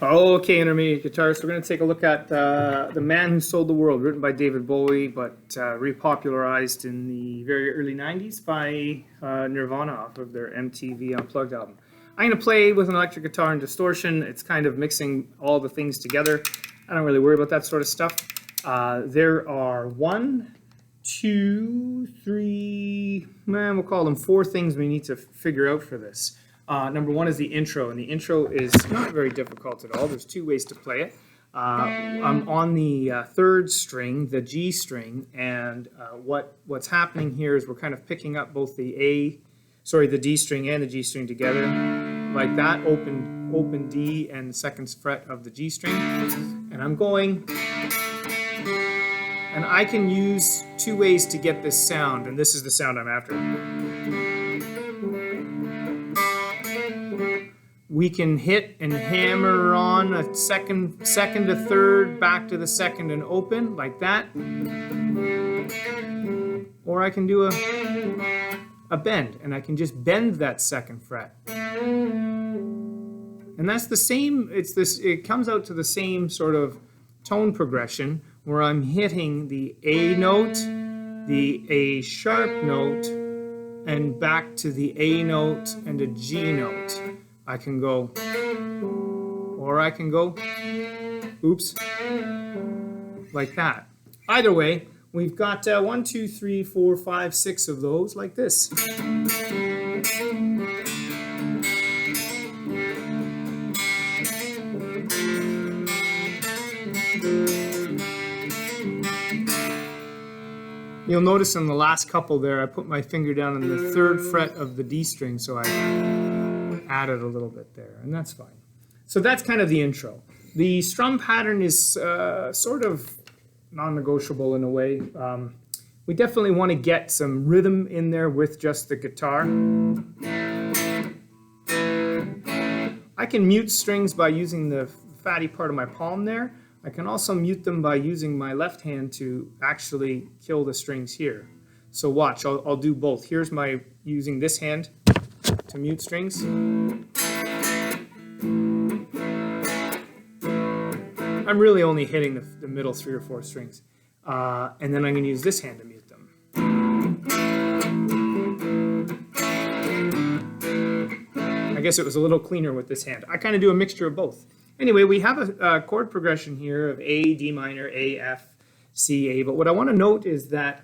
Okay, intermediate guitarists, we're going to take a look at The Man Who Sold the World, written by David Bowie, but repopularized in the very early 90s by Nirvana off of their MTV Unplugged album. I'm going to play with an electric guitar and distortion. It's kind of mixing all the things together. I don't really worry about that sort of stuff. There are 1, 2, 3, we'll call them 4 things we need to figure out for this. Number 1 is the intro, and the intro is not very difficult at all. There's 2 ways to play it. I'm on the 3rd string, the G string, and what's happening here is we're kind of picking up both the D string and the G string together, like that, open D and the 2nd fret of the G string, and I'm going, and I can use 2 ways to get this sound, and this is the sound I'm after. We can hit and hammer on a second to 3rd, back to the 2nd and open, like that. Or I can do a bend, and I can just bend that 2nd fret. And that's the same, it comes out to the same sort of tone progression where I'm hitting the A note, the A sharp note, and back to the A note and a G note. I can go, or I can go, oops, like that. Either way, we've got 1, 2, 3, 4, 5, 6 of those, like this. You'll notice in the last couple there, I put my finger down on the 3rd fret of the D string, so I added a little bit there, and that's fine. So that's kind of the intro. The strum pattern is sort of non-negotiable in a way. We definitely want to get some rhythm in there with just the guitar. I can mute strings by using the fatty part of my palm there. I can also mute them by using my left hand to actually kill the strings here. So watch, I'll do both. Here's my using this hand to mute strings. I'm really only hitting the middle 3 or 4 strings. And then I'm going to use this hand to mute them. I guess it was a little cleaner with this hand. I kind of do a mixture of both. Anyway, we have a chord progression here of A, D minor, A, F, C, A. But what I want to note is that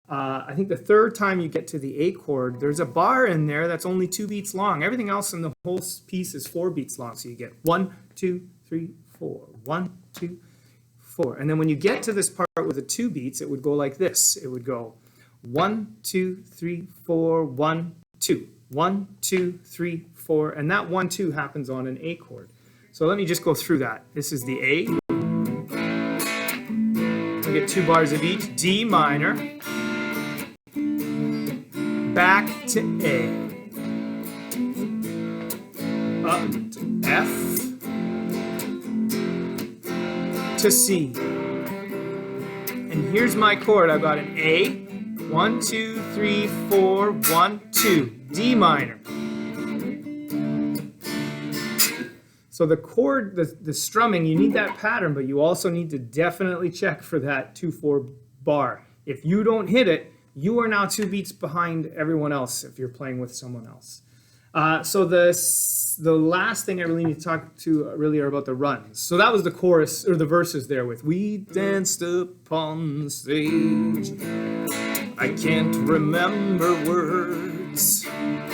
I think the 3rd time you get to the A chord, there's a bar in there that's only 2 beats long. Everything else in the whole piece is 4 beats long. So you get 1, 2, 3, 4, 1, 2, 4. And then when you get to this part with the 2 beats, it would go like this. It would go 1, 2, 3, 4, 1, 2. 1, 2, 3, 4. And that 1, 2 happens on an A chord. So let me just go through that. This is the A. I get 2 bars of each. D minor. Back to A, up to F, to C, and here's my chord. I've got an A, 1, 2, 3, 4, 1, 2, D minor. So the chord, the strumming, you need that pattern, but you also need to definitely check for that 2/4 bar. If you don't hit it, you are now 2 beats behind everyone else if you're playing with someone else. So the last thing I really need to talk to really are about the runs. So that was the chorus, or the verses there with "We danced upon the stage. I can't remember words,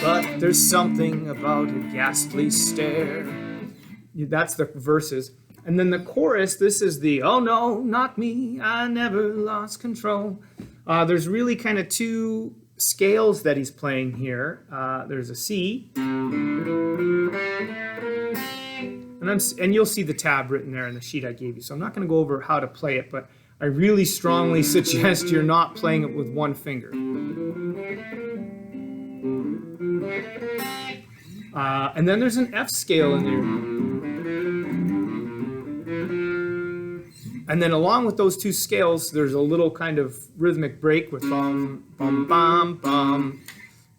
but there's something about a ghastly stare." That's the verses. And then the chorus, this is the "Oh no, not me, I never lost control." There's really kind of 2 scales that he's playing here. There's a C, and you'll see the tab written there in the sheet I gave you. So I'm not going to go over how to play it, but I really strongly suggest you're not playing it with 1 finger. And then there's an F scale in there. And then along with those 2 scales, there's a little kind of rhythmic break with bum, bum, bum, bum.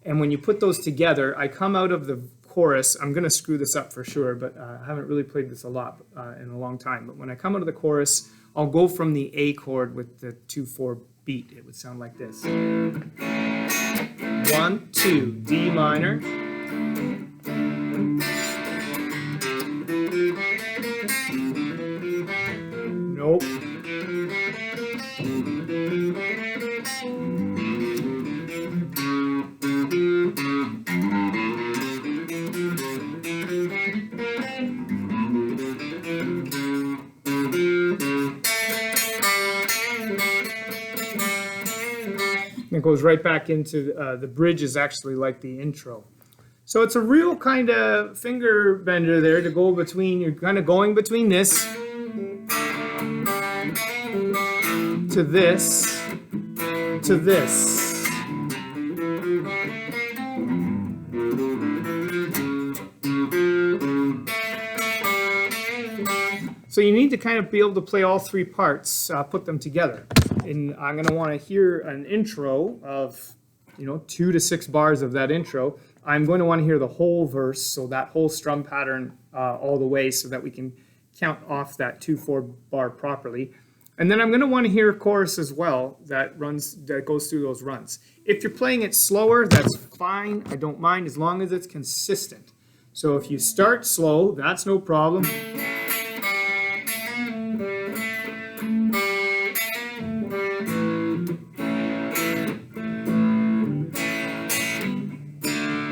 And when you put those together, I come out of the chorus, I'm going to screw this up for sure, but I haven't really played this a lot in a long time. But when I come out of the chorus, I'll go from the A chord with the 2/4 beat. It would sound like this. 1, 2, D minor. Nope. It goes right back into the bridge is actually like the intro. So it's a real kind of finger bender there to go between, you're kind of going between this to this to this. So you need to kind of be able to play all three parts, put them together. And I'm going to want to hear an intro of, 2 to 6 bars of that intro. I'm going to want to hear the whole verse, so that whole strum pattern all the way, so that we can count off that 2/4 bar properly. And then I'm going to want to hear a chorus as well that goes through those runs. If you're playing it slower, that's fine. I don't mind as long as it's consistent. So if you start slow, that's no problem.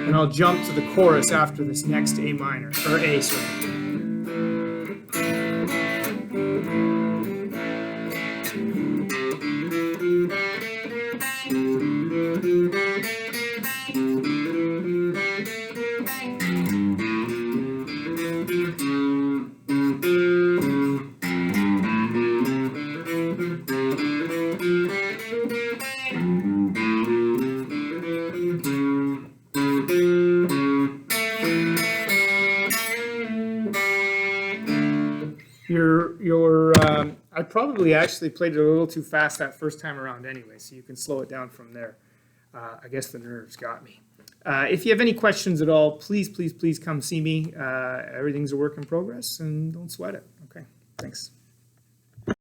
And I'll jump to the chorus after this next A minor, or A, sorry. I probably actually played it a little too fast that first time around anyway, so you can slow it down from there. I guess the nerves got me. If you have any questions at all, please come see me. Everything's a work in progress, and don't sweat it. Okay, thanks.